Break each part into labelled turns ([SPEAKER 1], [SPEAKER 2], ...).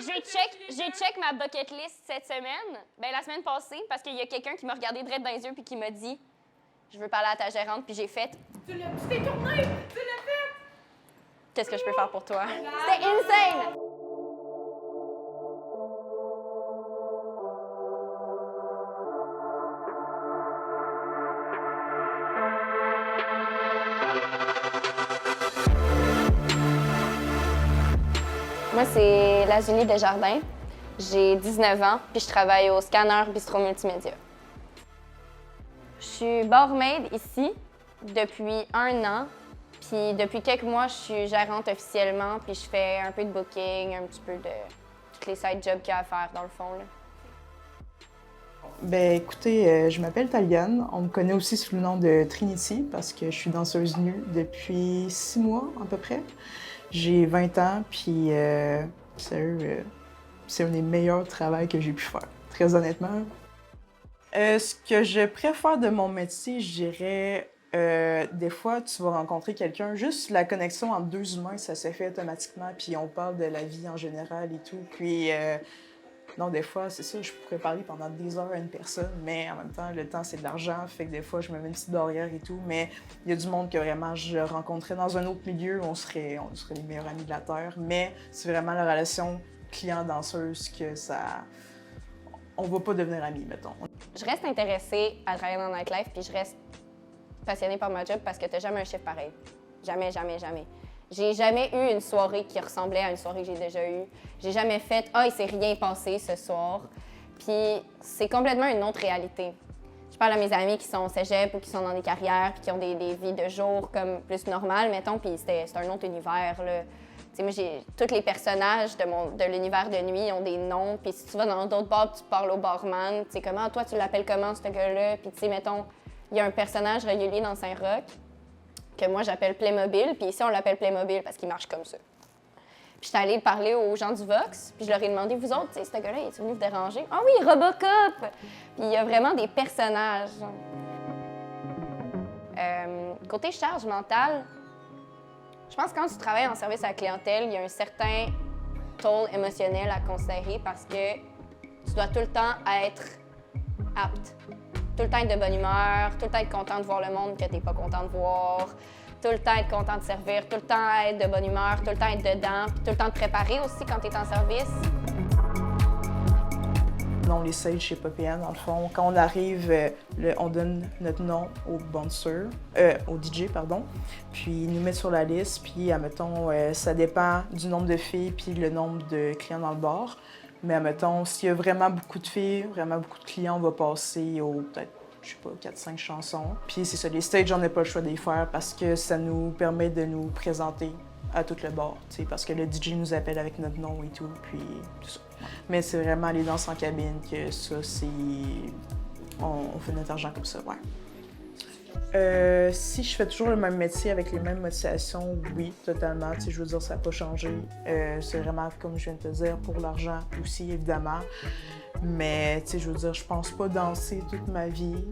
[SPEAKER 1] J'ai check ma bucket list cette semaine, la semaine passée, parce qu'il y a quelqu'un qui m'a regardé droit dans les yeux puis qui m'a dit « Je veux parler à ta gérante », puis j'ai fait «
[SPEAKER 2] Tu t'es tourné! Tu l'as fait!
[SPEAKER 1] Qu'est-ce que je peux faire pour toi? » C'était insane! Moi, c'est la Julie Desjardins. J'ai 19 ans, puis je travaille au Scanner Bistro Multimédia. Je suis barmaid ici depuis 1 an, puis depuis quelques mois, je suis gérante officiellement, puis je fais un peu de booking, un petit peu de tous les side jobs qu'il y a à faire, dans le fond. Là.
[SPEAKER 3] Ben écoutez, je m'appelle Taliane. On me connaît aussi sous le nom de Trinity parce que je suis danseuse nue depuis 6 mois à peu près. J'ai 20 ans, puis sérieux, c'est un des meilleurs travaux que j'ai pu faire, très honnêtement. Ce que je préfère de mon métier, je dirais, des fois, tu vas rencontrer quelqu'un, juste la connexion entre deux humains, ça se fait automatiquement, puis on parle de la vie en général et tout, puis non, des fois, c'est ça, je pourrais parler pendant des heures à une personne, mais en même temps, le temps, c'est de l'argent, fait que des fois, je me mets une petite barrière et tout, mais il y a du monde que vraiment je rencontrais dans un autre milieu, on serait les meilleurs amis de la Terre, mais c'est vraiment la relation client-danseuse que ça... On va pas devenir amis, mettons.
[SPEAKER 1] Je reste intéressée à travailler dans le nightlife, puis je reste passionnée par ma job parce que t'as jamais un chiffre pareil. Jamais, jamais, jamais. J'ai jamais eu une soirée qui ressemblait à une soirée que j'ai déjà eue. J'ai jamais fait « Ah, il s'est rien passé ce soir ». Puis c'est complètement une autre réalité. Je parle à mes amis qui sont au cégep ou qui sont dans des carrières puis qui ont des vies de jour comme plus normales, mettons, puis c'est un autre univers, là. Tu sais, moi, tous les personnages de l'univers de nuit ont des noms, puis si tu vas dans d'autres bars tu parles au barman, tu sais, comment, toi, tu l'appelles comment, ce gars-là? Puis tu sais, mettons, il y a un personnage régulier dans Saint-Roch que moi, j'appelle Playmobil, puis ici, on l'appelle Playmobil parce qu'il marche comme ça. Puis j'étais allée parler aux gens du Vox, puis je leur ai demandé, vous autres, tu sais, ce gars-là, il est venu vous déranger? Ah oui, Robocop! Puis il y a vraiment des personnages. Côté charge mentale, je pense que quand tu travailles en service à la clientèle, il y a un certain toll émotionnel à considérer parce que tu dois tout le temps être apte. Tout le temps être de bonne humeur, tout le temps être content de voir le monde que tu n'es pas content de voir, tout le temps être content de servir, tout le temps être de bonne humeur, tout le temps être dedans, puis tout le temps te préparer aussi quand tu es en service.
[SPEAKER 3] On les sage chez Popéane, dans le fond. Quand on arrive, on donne notre nom au bouncer, au DJ, pardon, puis ils nous mettent sur la liste, puis, admettons, ça dépend du nombre de filles puis le nombre de clients dans le bar. Mais, admettons, s'il y a vraiment beaucoup de filles, vraiment beaucoup de clients, on va passer aux, peut-être, je sais pas, 4-5 chansons. Puis c'est ça, les stages, on n'a pas le choix de les faire parce que ça nous permet de nous présenter à tout le bar, tu sais, parce que le DJ nous appelle avec notre nom et tout, puis tout ça. Mais c'est vraiment les danses en cabine que ça, c'est... On fait notre argent comme ça, ouais. Si je fais toujours le même métier avec les mêmes motivations, oui, totalement. Tu sais, je veux dire, ça n'a pas changé. C'est vraiment, comme je viens de te dire, pour l'argent aussi, évidemment. Mais, tu sais, je veux dire, je pense pas danser toute ma vie.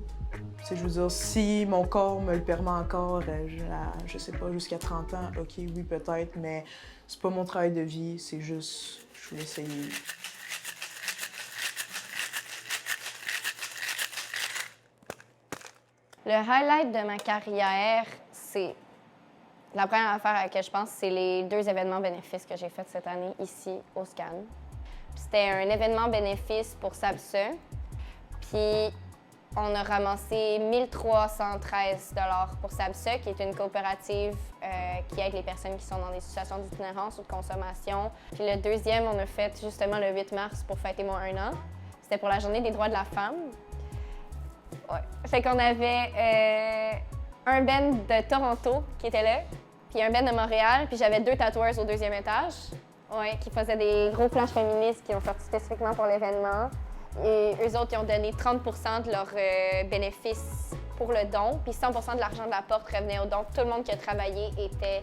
[SPEAKER 3] Tu sais, je veux dire, si mon corps me le permet encore, je sais pas, jusqu'à 30 ans, OK, oui, peut-être, mais c'est pas mon travail de vie, c'est juste, je voulais essayer.
[SPEAKER 1] Le highlight de ma carrière, c'est... La première affaire à laquelle je pense, c'est les 2 événements bénéfices que j'ai faits cette année ici au SCAN. C'était un événement bénéfice pour SABSA, puis on a ramassé 1 313 $ pour SABSA, qui est une coopérative qui aide les personnes qui sont dans des situations d'itinérance ou de consommation. Puis le deuxième, on a fait justement le 8 mars pour fêter mon 1 an. C'était pour la Journée des droits de la femme. Ouais. Fait qu'on avait un band de Toronto qui était là, puis un band de Montréal, puis j'avais 2 tatoueurs au 2e étage, ouais, qui faisaient des gros flashs féministes qui ont sorti spécifiquement pour l'événement. Et eux autres, ils ont donné 30 % de leurs bénéfices pour le don, puis 100 % de l'argent de la porte revenait au don. Tout le monde qui a travaillé était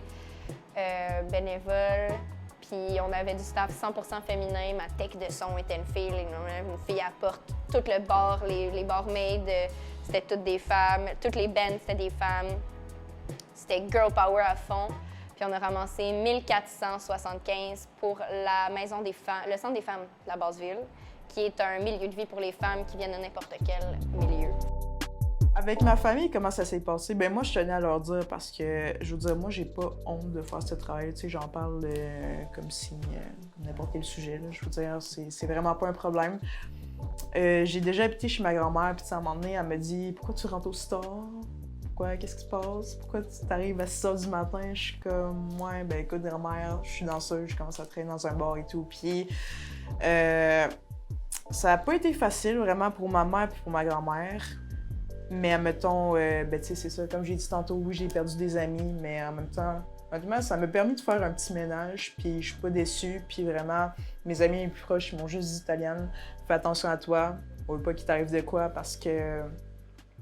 [SPEAKER 1] bénévole. Puis on avait du staff 100 % féminin. Ma tech de son était une fille à porte. Tout le bar, les barmaids, c'était toutes des femmes. Toutes les bands, c'était des femmes. C'était girl power à fond. Puis on a ramassé 1475 pour la maison des femmes, le centre des femmes de la Basse-Ville, qui est un milieu de vie pour les femmes qui viennent de n'importe quel milieu.
[SPEAKER 3] Avec ma famille, comment ça s'est passé? Ben moi, je tenais à leur dire parce que, je veux dire, moi, j'ai pas honte de faire ce travail. Tu sais, j'en parle comme si n'importe quel sujet, là. Je veux dire, c'est vraiment pas un problème. J'ai déjà habité chez ma grand-mère, puis à un moment donné, elle me dit « Pourquoi tu rentres aussi tard? Pourquoi? Qu'est-ce qui se passe? Pourquoi tu t'arrives à 6 h du matin? » Je suis comme « Ouais, ben écoute, grand-mère, je suis danseuse, je commence à traîner dans un bar et tout. » Puis ça a pas été facile, vraiment, pour ma mère et pour ma grand-mère. Mais admettons, ben tu sais, c'est ça, comme j'ai dit tantôt, oui, j'ai perdu des amis, mais en même temps, honnêtement, ça m'a permis de faire un petit ménage, puis je suis pas déçue, puis vraiment, mes amis les plus proches, ils m'ont juste dit « Taliane, fais attention à toi, on veut pas qu'il t'arrive de quoi, parce que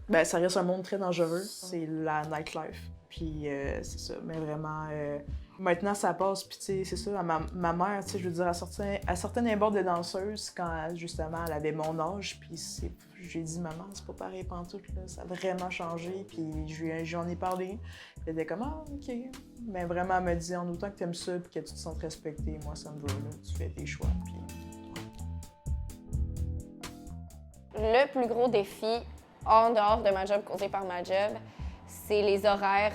[SPEAKER 3] ben, ça reste un monde très dangereux, c'est la nightlife. » Puis c'est ça, mais vraiment, maintenant ça passe, puis tu sais, c'est ça, ma mère, tu sais, je veux dire, elle sortait d'un bord de danseuse quand, justement, elle avait mon âge, puis j'ai dit « Maman, c'est pas pareil pantoute, là, ça a vraiment changé. » Puis j'en ai parlé, elle était comme « Ah, OK. » Mais vraiment, elle m'a dit « En autant que t'aimes ça, puis que tu te sens respectée, moi, ça me va, là, tu fais tes choix. » Puis
[SPEAKER 1] Le plus gros défi, en dehors de ma job, causé par ma job, c'est les horaires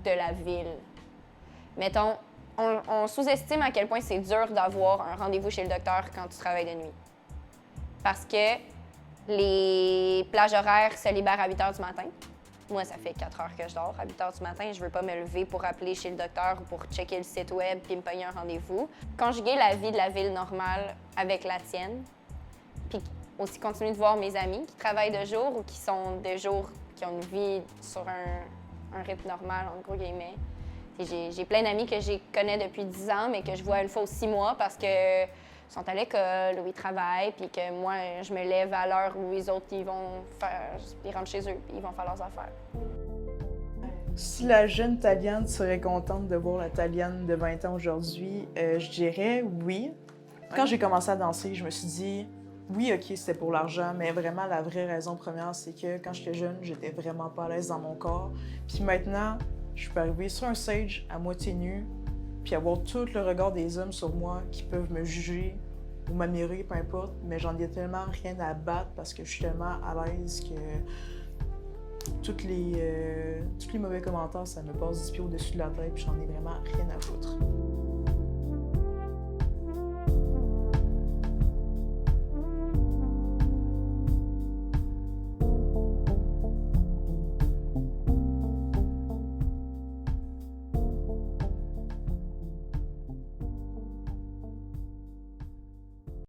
[SPEAKER 1] de la ville. Mettons, on sous-estime à quel point c'est dur d'avoir un rendez-vous chez le docteur quand tu travailles de nuit. Parce que les plages horaires se libèrent à 8 h du matin. Moi, ça fait 4 heures que je dors. À 8 h du matin, je veux pas me lever pour appeler chez le docteur ou pour checker le site web puis me payer un rendez-vous. Conjuguer la vie de la ville normale avec la tienne, puis aussi continuer de voir mes amis qui travaillent de jour ou qui sont de jour, qui ont une vie sur un rythme normal, en gros guillemets. J'ai plein d'amis que je connais depuis 10 ans, mais que je vois une fois aux 6 mois parce que sont à l'école ou ils travaillent, puis que moi, je me lève à l'heure où les autres, ils rentrent chez eux, puis ils vont faire leurs affaires.
[SPEAKER 3] Si la jeune Taliane serait contente de voir la Taliane de 20 ans aujourd'hui, je dirais oui. Quand j'ai commencé à danser, je me suis dit, oui, OK, c'était pour l'argent, mais vraiment, la vraie raison première, c'est que quand j'étais jeune, j'étais vraiment pas à l'aise dans mon corps. Puis maintenant, je peux arriver sur un stage à moitié nue, puis avoir tout le regard des hommes sur moi qui peuvent me juger ou m'admirer, peu importe, mais j'en ai tellement rien à battre parce que je suis tellement à l'aise que tous les mauvais commentaires, ça me passe 10 pieds au-dessus de la tête, puis j'en ai vraiment rien à foutre.